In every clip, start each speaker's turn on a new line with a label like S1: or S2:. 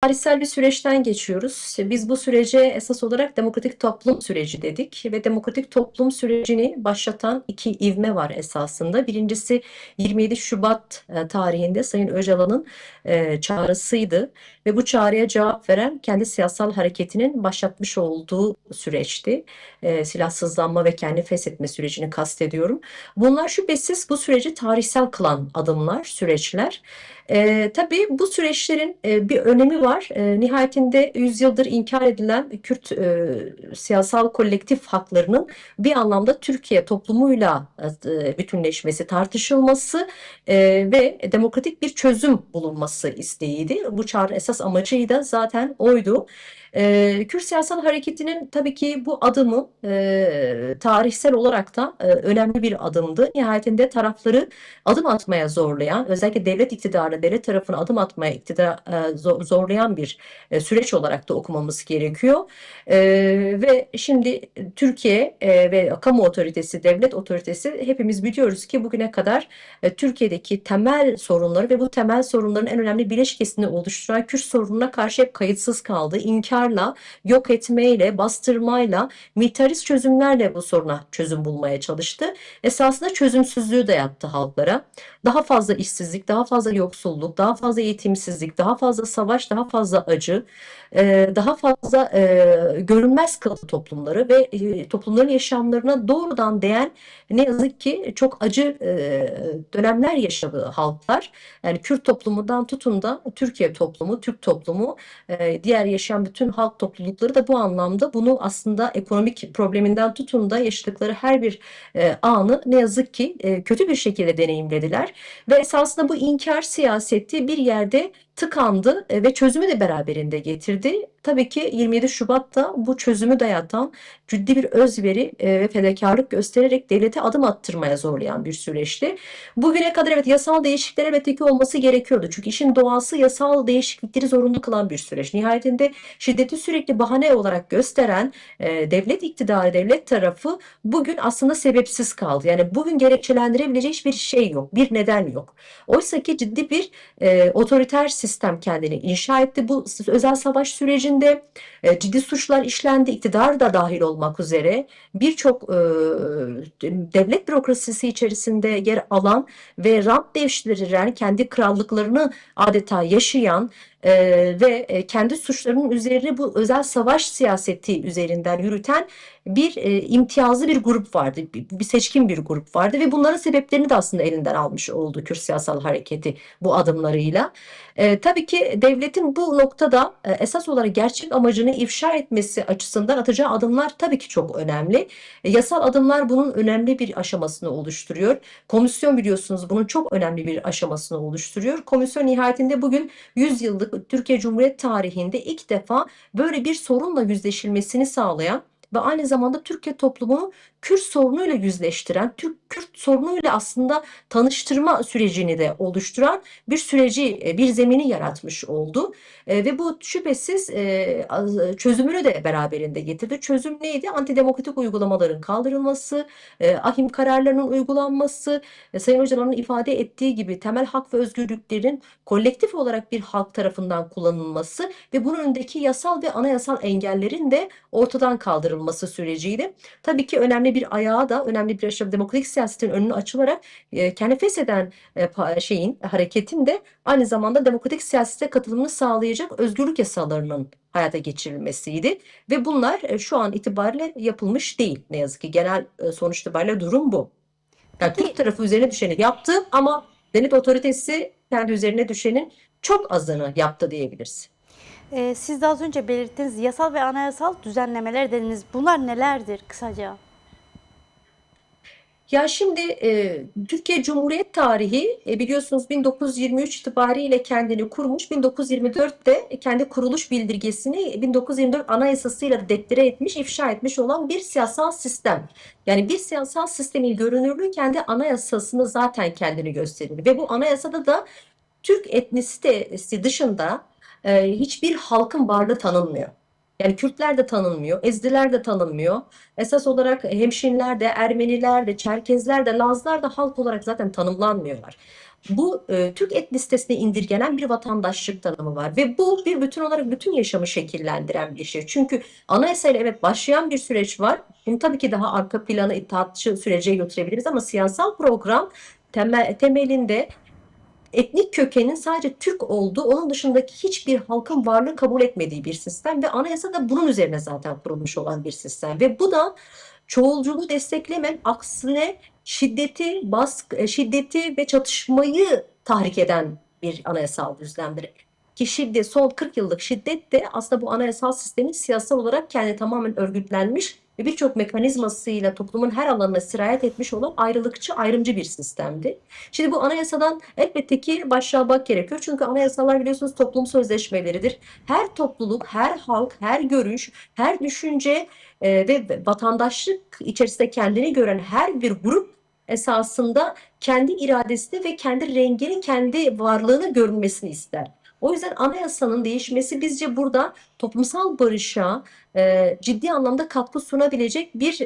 S1: Tarihsel bir süreçten geçiyoruz. Biz bu sürece esas olarak demokratik toplum süreci dedik ve demokratik toplum sürecini başlatan iki ivme var esasında. Birincisi 27 Şubat tarihinde Sayın Öcalan'ın çağrısıydı ve bu çağrıya cevap veren kendi siyasal hareketinin başlatmış olduğu süreçti. Silahsızlanma ve kendi feshetme sürecini kastediyorum. Bunlar şüphesiz bu süreci tarihsel kılan adımlar, süreçler. Tabii bu süreçlerin bir önemi var. Nihayetinde yüzyıldır inkar edilen Kürt siyasal kolektif haklarının bir anlamda Türkiye toplumuyla bütünleşmesi, tartışılması ve demokratik bir çözüm bulunması isteğiydi. Bu çağrı esas amacı da zaten oydu. Kürt siyasal hareketinin tabii ki bu adımı tarihsel olarak da önemli bir adımdı. Nihayetinde tarafları adım atmaya zorlayan, özellikle devlet iktidarı, devlet tarafına adım atmaya zorlayan bir süreç olarak da okumamız gerekiyor. Ve şimdi Türkiye ve kamu otoritesi, devlet otoritesi hepimiz biliyoruz ki bugüne kadar Türkiye'deki temel sorunları ve bu temel sorunların en önemli bileşkesini oluşturan Kürt sorununa karşı hep kayıtsız kaldı. İnkarla, yok etmeyle, bastırmayla, militarist çözümlerle bu soruna çözüm bulmaya çalıştı. Esasında çözümsüzlüğü dayattı halklara. Daha fazla işsizlik, daha fazla yoksulluk, daha fazla eğitimsizlik, daha fazla savaş, daha fazla acı, daha fazla görünmez kıldı toplumları ve toplumların yaşamlarına doğrudan değen ne yazık ki çok acı dönemler yaşadı halklar. Yani Kürt toplumundan tutun da Türkiye toplumu, Türk toplumu, diğer yaşayan bütün halk toplulukları da bu anlamda bunu aslında ekonomik probleminden tutun da yaşadıkları her bir anı ne yazık ki kötü bir şekilde deneyimlediler. Ve esasında bu inkar siyaseti bir yerde tıkandı ve çözümü de beraberinde getirdi. Tabii ki 27 Şubat'ta bu çözümü dayatan ciddi bir özveri ve fedakarlık göstererek devlete adım attırmaya zorlayan bir süreçti. Bugüne kadar evet yasal değişiklikler elbette ki olması gerekiyordu. Çünkü işin doğası yasal değişiklikleri zorunlu kılan bir süreç. Nihayetinde şiddeti sürekli bahane olarak gösteren devlet iktidarı, devlet tarafı bugün aslında sebepsiz kaldı. Yani bugün gerekçelendirebileceği hiçbir şey yok, bir neden yok. Oysa ki ciddi bir otoriter sistem kendini inşa etti. Bu özel savaş sürecinde ciddi suçlar işlendi, iktidar da dahil olmak üzere birçok devlet bürokrasisi içerisinde yer alan ve rant devşirilen, kendi krallıklarını adeta yaşayan ve kendi suçlarının üzerine bu özel savaş siyaseti üzerinden yürüten bir imtiyazlı bir grup vardı. Bir seçkin bir grup vardı ve bunların sebeplerini de aslında elinden almış oldu Kürt siyasal hareketi bu adımlarıyla. Tabii ki devletin bu noktada esas olarak gerçek amacını ifşa etmesi açısından atacağı adımlar tabii ki çok önemli. Yasal adımlar bunun önemli bir aşamasını oluşturuyor. Komisyon biliyorsunuz bunun çok önemli bir aşamasını oluşturuyor. Komisyon nihayetinde bugün 100 yıllık Türkiye Cumhuriyet tarihinde ilk defa böyle bir sorunla yüzleşilmesini sağlayan ve aynı zamanda Türkiye toplumunu Kürt sorunuyla yüzleştiren, Kürt sorunuyla aslında tanıştırma sürecini de oluşturan bir süreci, bir zemini yaratmış oldu. Ve bu şüphesiz çözümünü de beraberinde getirdi. Çözüm neydi? Antidemokratik uygulamaların kaldırılması, ahim kararlarının uygulanması, Sayın Öcalan'ın ifade ettiği gibi temel hak ve özgürlüklerin kolektif olarak bir halk tarafından kullanılması ve bunun önündeki yasal ve anayasal engellerin de ortadan kaldırılması süreciydi. Tabii ki önemli bir ayağı da önemli bir aşama demokratik siyasetin önünü açılarak kendi fesheden hareketin de aynı zamanda demokratik siyasete katılımını sağlayacak özgürlük yasalarının hayata geçirilmesiydi. Ve bunlar şu an itibariyle yapılmış değil. Ne yazık ki genel sonuç itibariyle durum bu. Yani Türk
S2: Peki
S1: tarafı üzerine düşeni yaptı ama devlet otoritesi kendi üzerine düşenin çok azını yaptı diyebiliriz.
S2: siz de az önce belirttiniz yasal ve anayasal düzenlemeler dediniz. Bunlar nelerdir kısaca?
S1: Ya şimdi Türkiye Cumhuriyet tarihi biliyorsunuz 1923 itibariyle kendini kurmuş. 1924'te kendi kuruluş bildirgesini 1924 Anayasası'yla da deklare etmiş, ifşa etmiş olan bir siyasal sistem. Yani bir siyasal sistemin görünürlüğü kendi anayasasını zaten kendini gösterir. Ve bu anayasada da Türk etnisitesi dışında hiçbir halkın varlığı tanınmıyor. Yani Kürtler de tanınmıyor, Ezidiler de tanınmıyor. Esas olarak Hemşinler de, Ermeniler de, Çerkezler de, Lazlar da halk olarak zaten tanımlanmıyorlar. Bu Türk etnisitesine indirgenen bir vatandaşlık tanımı var ve bu bir bütün olarak bütün yaşamı şekillendiren bir şey. Çünkü anayasayla evet başlayan bir süreç var. Bunu tabii ki daha arka plana itaatçı sürece götürebiliriz ama siyasal program temelinde etnik kökenin sadece Türk olduğu, onun dışındaki hiçbir halkın varlığı kabul etmediği bir sistem ve anayasa da bunun üzerine zaten kurulmuş olan bir sistem ve bu da çoğulculuğu desteklemeyen, aksine şiddeti ve çatışmayı tahrik eden bir anayasal düzlemdir. Ki şiddet, son 40 yıllık şiddet de aslında bu anayasal sistemin siyasal olarak kendi tamamen örgütlenmiş ve birçok mekanizmasıyla toplumun her alanına sirayet etmiş olan ayrılıkçı, ayrımcı bir sistemdi. Şimdi bu anayasadan elbette ki başlamak gerekiyor. Çünkü anayasalar biliyorsunuz toplum sözleşmeleridir. Her topluluk, her halk, her görüş, her düşünce ve vatandaşlık içerisinde kendini gören her bir grup esasında kendi iradesini ve kendi rengini, kendi varlığını görünmesini ister. O yüzden anayasanın değişmesi bizce burada toplumsal barışa ciddi anlamda katkı sunabilecek bir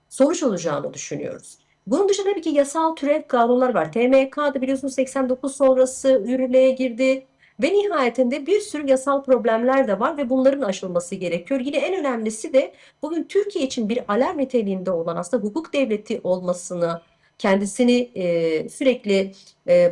S1: sonuç olacağını düşünüyoruz. Bunun dışında tabii ki yasal türev kanunlar var. TMK'da biliyorsunuz 89 sonrası yürürlüğe girdi. Ve nihayetinde bir sürü yasal problemler de var ve bunların aşılması gerekiyor. Yine en önemlisi de bugün Türkiye için bir alarm niteliğinde olan aslında hukuk devleti olmasını, kendisini sürekli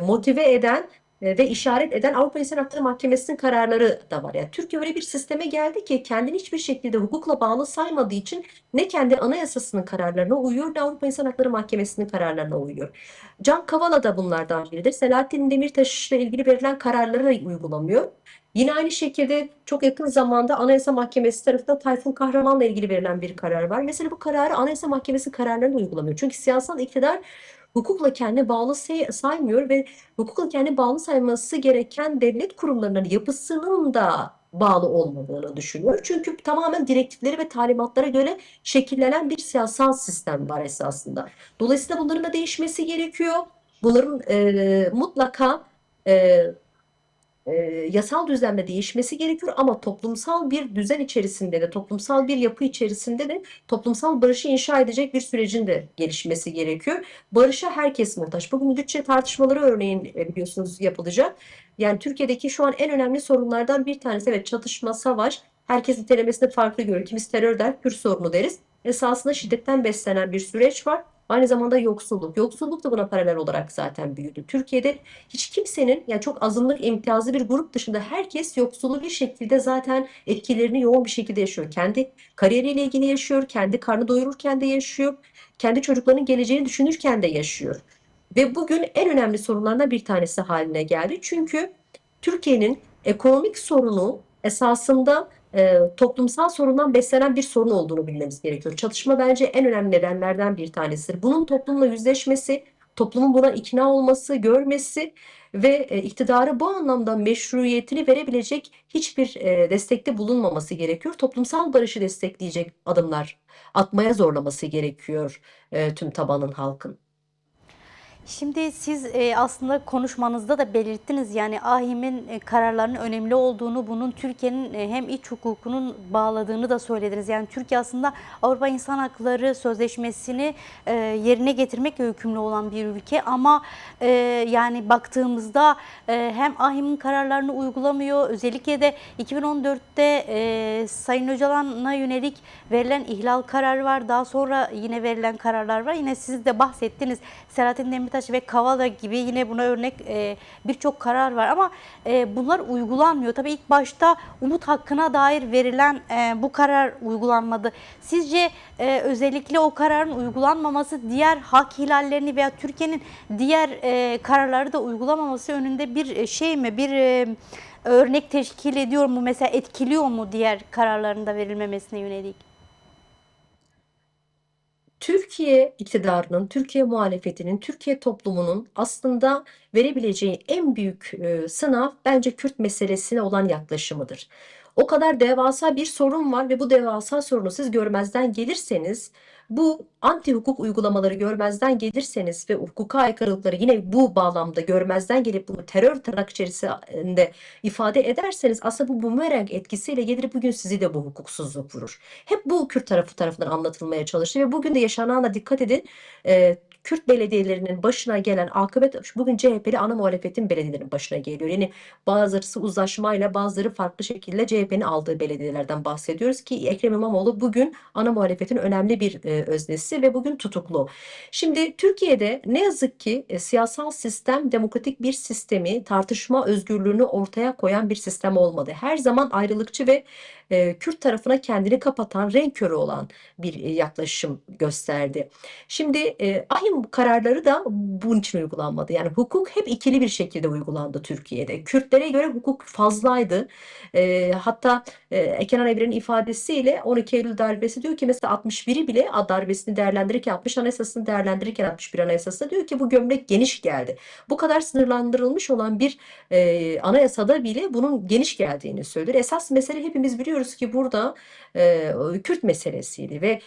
S1: motive eden ve işaret eden Avrupa İnsan Hakları Mahkemesi'nin kararları da var. Yani Türkiye öyle bir sisteme geldi ki kendini hiçbir şekilde hukukla bağlı saymadığı için ne kendi anayasasının kararlarına uyuyor ne Avrupa İnsan Hakları Mahkemesi'nin kararlarına uyuyor. Can Kavala da bunlardan biridir. Selahattin Demirtaş ile ilgili verilen kararları da uygulamıyor. Yine aynı şekilde çok yakın zamanda Anayasa Mahkemesi tarafından Tayfun Kahraman'la ilgili verilen bir karar var. Mesela bu kararı Anayasa Mahkemesi kararlarını uygulamıyor. Çünkü siyasal iktidar hukukla kendini bağlı saymıyor ve hukukla kendini bağlı sayması gereken devlet kurumlarının yapısının da bağlı olmadığını düşünüyor. Çünkü tamamen direktifleri ve talimatlara göre şekillenen bir siyasal sistem var esasında. Dolayısıyla bunların da değişmesi gerekiyor. Bunların mutlaka e, e, yasal düzlemde değişmesi gerekiyor ama toplumsal bir düzen içerisinde de, toplumsal bir yapı içerisinde de toplumsal barışı inşa edecek bir sürecin de gelişmesi gerekiyor. Barışa herkes muhtaç. Bugün bütçe tartışmaları örneğin biliyorsunuz yapılacak. Yani Türkiye'deki şu an en önemli sorunlardan bir tanesi evet çatışma, savaş. Herkes nitelemesini farklı görür. Kimisi terör der, Kürt sorunu deriz. Esasında şiddetten beslenen bir süreç var. Aynı zamanda yoksulluk. Yoksulluk da buna paralel olarak zaten büyüdü. Türkiye'de hiç kimsenin yani çok azınlık imtiyazlı bir grup dışında herkes yoksulluğu bir şekilde zaten etkilerini yoğun bir şekilde yaşıyor. Kendi kariyeriyle ilgili yaşıyor, kendi karnı doyururken de yaşıyor, kendi çocuklarının geleceğini düşünürken de yaşıyor. Ve bugün en önemli sorunlardan bir tanesi haline geldi. Çünkü Türkiye'nin ekonomik sorunu esasında toplumsal sorundan beslenen bir sorun olduğunu bilmemiz gerekiyor. Çatışma bence en önemli nedenlerden bir tanesidir. Bunun toplumla yüzleşmesi, toplumun buna ikna olması, görmesi ve iktidarı bu anlamda meşruiyetini verebilecek hiçbir destekte bulunmaması gerekiyor. Toplumsal barışı destekleyecek adımlar atmaya zorlaması gerekiyor tüm tabanın halkın.
S2: Şimdi siz aslında konuşmanızda da belirttiniz yani AİHM'in kararlarının önemli olduğunu, bunun Türkiye'nin hem iç hukukunun bağladığını da söylediniz. Yani Türkiye aslında Avrupa İnsan Hakları Sözleşmesi'ni yerine getirmekle yükümlü olan bir ülke ama yani baktığımızda hem AİHM'in kararlarını uygulamıyor, özellikle de 2014'te Sayın Öcalan'a yönelik verilen ihlal kararı var, daha sonra yine verilen kararlar var. Yine siz de bahsettiniz, Selahattin Demirtaş ve Kavala gibi yine buna örnek birçok karar var ama bunlar uygulanmıyor. Tabii ilk başta umut hakkına dair verilen bu karar uygulanmadı. Sizce özellikle o kararın uygulanmaması diğer hak ihlallerini veya Türkiye'nin diğer kararları da uygulamaması önünde bir şey mi, bir örnek teşkil ediyor mu? Mesela etkiliyor mu diğer kararların da verilmemesine yönelik?
S1: Türkiye iktidarının, Türkiye muhalefetinin, Türkiye toplumunun aslında verebileceği en büyük sınav bence Kürt meselesine olan yaklaşımıdır. O kadar devasa bir sorun var ve bu devasa sorunu siz görmezden gelirseniz, bu anti hukuk uygulamaları görmezden gelirseniz ve hukuka aykırılıkları yine bu bağlamda görmezden gelip bunu terör tırnak içerisinde ifade ederseniz, aslında bu bumerang etkisiyle gelir bugün sizi de bu hukuksuzluk vurur. Hep bu Kürt tarafı tarafından anlatılmaya çalışıyor ve bugün de yaşanana dikkat edin. Kürt belediyelerinin başına gelen akıbet bugün CHP'li ana muhalefetin belediyelerinin başına geliyor. Yani bazıları uzlaşmayla, bazıları farklı şekilde CHP'nin aldığı belediyelerden bahsediyoruz ki Ekrem İmamoğlu bugün ana muhalefetin önemli bir öznesi ve bugün tutuklu. Şimdi Türkiye'de ne yazık ki siyasal sistem demokratik bir sistemi, tartışma özgürlüğünü ortaya koyan bir sistem olmadı. Her zaman ayrılıkçı ve Kürt tarafına kendini kapatan, renk körü olan bir yaklaşım gösterdi. Şimdi ahim kararları da bunun için uygulanmadı. Yani hukuk hep ikili bir şekilde uygulandı Türkiye'de. Kürtlere göre hukuk fazlaydı. Hatta Kenan Evren'in ifadesiyle 12 Eylül darbesi diyor ki mesela 61'i bile darbesini değerlendirirken, 60 Anayasası'nı değerlendirirken 61 Anayasası'nda diyor ki bu gömlek geniş geldi. Bu kadar sınırlandırılmış olan bir anayasada bile bunun geniş geldiğini söylüyor. Esas mesele hepimiz biliyoruz ki burada Kürt meselesiydi ve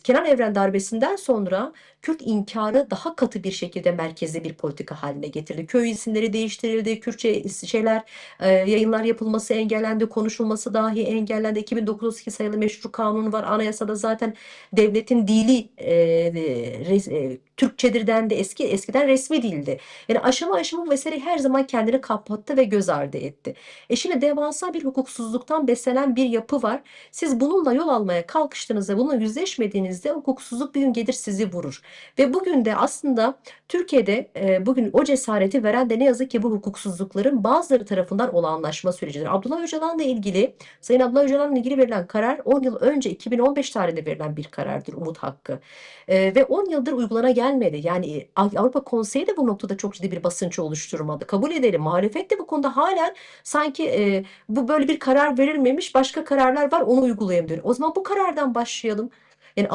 S1: Kenan Evren darbesinden sonra Kürt inkarı daha katı bir şekilde merkezde bir politika haline getirdi. Köy isimleri değiştirildi, Kürtçe yayınlar yapılması engellendi, konuşulması dahi engellendi. 2009 sayılı meşru kanunu var. Anayasada zaten devletin dili Türkçedir dendi. Eskiden resmi dildi. Yani aşama aşama bu meseleyi her zaman kendini kapattı ve göz ardı etti. Şimdi devasa bir hukuksuzluktan beslenen bir yapı var. Siz bununla yol almaya kalkıştığınızda, bununla yüzleşmediğinizde hukuksuzluk bir gün gelir sizi vurur. Ve bugün de aslında Türkiye'de bugün o cesareti veren de ne yazık ki bu hukuksuzlukların bazıları tarafından olan anlaşma sürecidir. Abdullah Öcalan'la ilgili, Sayın Abdullah Öcalan'la ilgili verilen karar 10 yıl önce 2015 tarihinde verilen bir karardır, umut hakkı. Ve 10 yıldır uygulana gelmedi. Yani Avrupa Konseyi de bu noktada çok ciddi bir basınç oluşturmadı. Kabul edelim, muhalefet de bu konuda halen sanki bu böyle bir karar verilmemiş, başka kararlar var, onu uygulayalım diyor. O zaman bu karardan başlayalım. Yani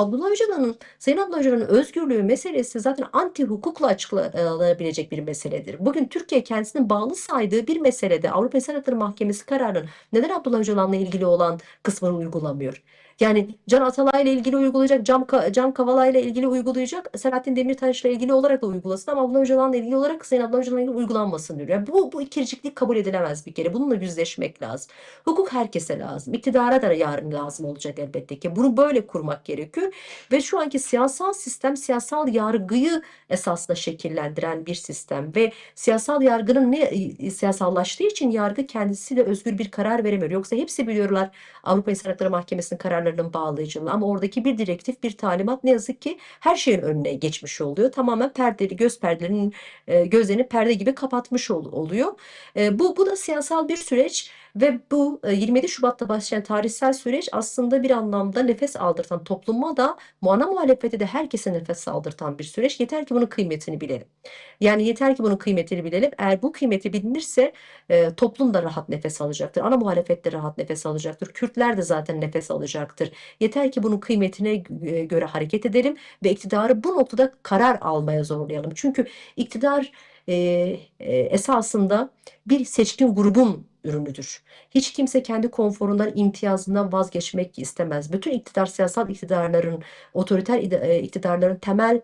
S1: Sayın Abdullah Öcalan'ın özgürlüğü meselesi zaten anti hukukla açıklanabilecek bir meseledir. Bugün Türkiye kendisinin bağlı saydığı bir meselede Avrupa İnsan Hakları Mahkemesi kararının neden Abdullah Öcalan'la ilgili olan kısmını uygulamıyor? Yani Can Atalay'la ilgili uygulayacak, Can Kavala'yla ilgili uygulayacak, Selahattin Demirtaş'la ilgili olarak da uygulasın ama Abdullah Öcalan'la ilgili olarak Sayın Abdullah Öcalan'la ilgili uygulanmasın diyor. Yani bu ikirciklik kabul edilemez bir kere. Bununla yüzleşmek lazım. Hukuk herkese lazım. İktidara da yarın lazım olacak elbette ki. Bunu böyle kurmak gerekiyor. Ve şu anki siyasal sistem siyasal yargıyı esasla şekillendiren bir sistem ve siyasal yargının siyasallaştığı için yargı kendisi de özgür bir karar veremiyor. Yoksa hepsi biliyorlar Avrupa İnsan Hakları Mahkemesi'nin kararlarının bağlayıcılığı ama oradaki bir direktif, bir talimat ne yazık ki her şeyin önüne geçmiş oluyor. Tamamen perdeli, göz perdelerinin gözlerini perde gibi kapatmış oluyor. Bu da siyasal bir süreç ve bu 27 Şubat'ta başlayan tarihsel süreç aslında bir anlamda nefes aldırtan, topluma da ana muhalefete de herkese nefes aldırtan bir süreç. Yeter ki bunun kıymetini bilelim. Yani yeter ki bunun kıymetini bilelim. Eğer bu kıymeti bilinirse toplum da rahat nefes alacaktır. Ana muhalefet de rahat nefes alacaktır. Kürtler de zaten nefes alacaktır. Yeter ki bunun kıymetine göre hareket edelim ve iktidarı bu noktada karar almaya zorlayalım. Çünkü iktidar esasında bir seçkin grubun ürünüdür. Hiç kimse kendi konforundan, imtiyazından vazgeçmek istemez. Bütün siyasal iktidarların, otoriter iktidarların temel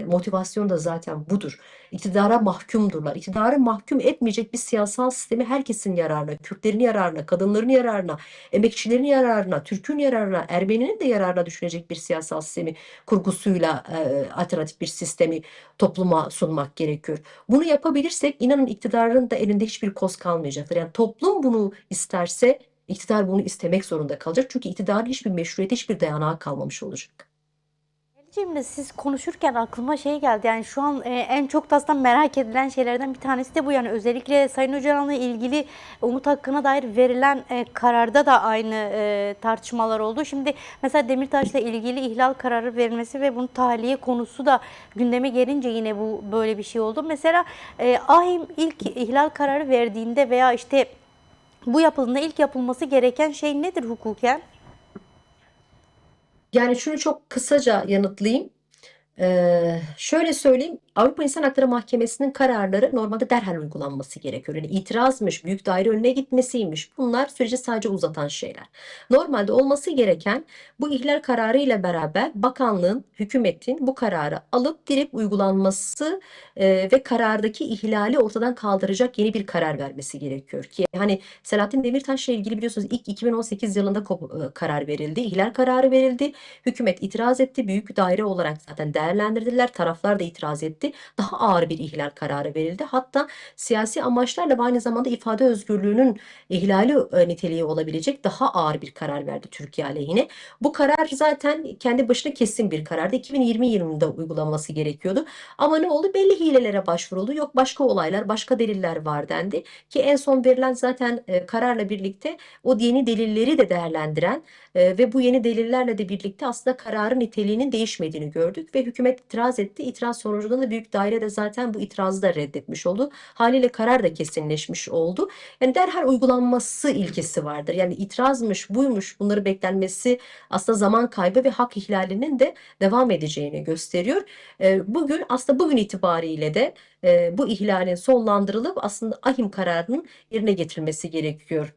S1: motivasyonu da zaten budur. İktidara mahkumdurlar. İktidarı mahkum etmeyecek bir siyasal sistemi herkesin yararına, Kürtlerin yararına, kadınların yararına, emekçilerin yararına, Türk'ün yararına, Ermeninin de yararına düşünecek bir siyasal sistemi kurgusuyla alternatif bir sistemi topluma sunmak gerekiyor. Bunu yapabilirsek inanın iktidarın da elinde hiçbir koz kalmayacaktır. Yani toplum bunu isterse iktidar bunu istemek zorunda kalacak. Çünkü iktidarın hiçbir meşruiyeti, hiçbir dayanağı kalmamış olacak.
S2: Cemre, siz konuşurken aklıma şey geldi. Yani şu an en çok da aslında merak edilen şeylerden bir tanesi de bu. Yani özellikle Sayın Öcalan'la ilgili umut hakkına dair verilen kararda da aynı tartışmalar oldu. Şimdi mesela Demirtaş'la ilgili ihlal kararı verilmesi ve bunun tahliye konusu da gündeme gelince yine bu böyle bir şey oldu. Mesela AİM ilk ihlal kararı verdiğinde veya işte bu yapıldığında ilk yapılması gereken şey nedir hukuken?
S1: Yani şunu çok kısaca yanıtlayayım. Şöyle söyleyeyim. Avrupa İnsan Hakları Mahkemesi'nin kararları normalde derhal uygulanması gerekiyor. Yani itirazmış, büyük daire önüne gitmesiymiş. Bunlar süreci sadece uzatan şeyler. Normalde olması gereken bu ihlal kararı ile beraber bakanlığın, hükümetin bu kararı alıp direkt uygulanması ve karardaki ihlali ortadan kaldıracak yeni bir karar vermesi gerekiyor ki hani Selahattin Demirtaş'la ilgili biliyorsunuz ilk 2018 yılında karar verildi. İhlal kararı verildi. Hükümet itiraz etti. Büyük daire olarak zaten değerlendirdiler. Taraflar da itiraz etti. Daha ağır bir ihlal kararı verildi. Hatta siyasi amaçlarla ve aynı zamanda ifade özgürlüğünün ihlali niteliği olabilecek daha ağır bir karar verdi Türkiye aleyhine. Bu karar zaten kendi başına kesin bir karardı. 2020 yılında uygulanması gerekiyordu. Ama ne oldu? Belli hilelere başvuruldu. Yok başka olaylar, başka deliller var dendi. Ki en son verilen zaten kararla birlikte o yeni delilleri de değerlendiren ve bu yeni delillerle de birlikte aslında kararın niteliğinin değişmediğini gördük ve hükümet itiraz etti. İtiraz sonucunda da büyük daire de zaten bu itirazı da reddetmiş oldu. Haliyle karar da kesinleşmiş oldu. Yani derhal uygulanması ilkesi vardır. Yani itirazmış, buymuş bunları beklenmesi aslında zaman kaybı ve hak ihlalinin de devam edeceğini gösteriyor. Bugün itibariyle de bu ihlalin sonlandırılıp aslında ahim kararının yerine getirilmesi gerekiyor.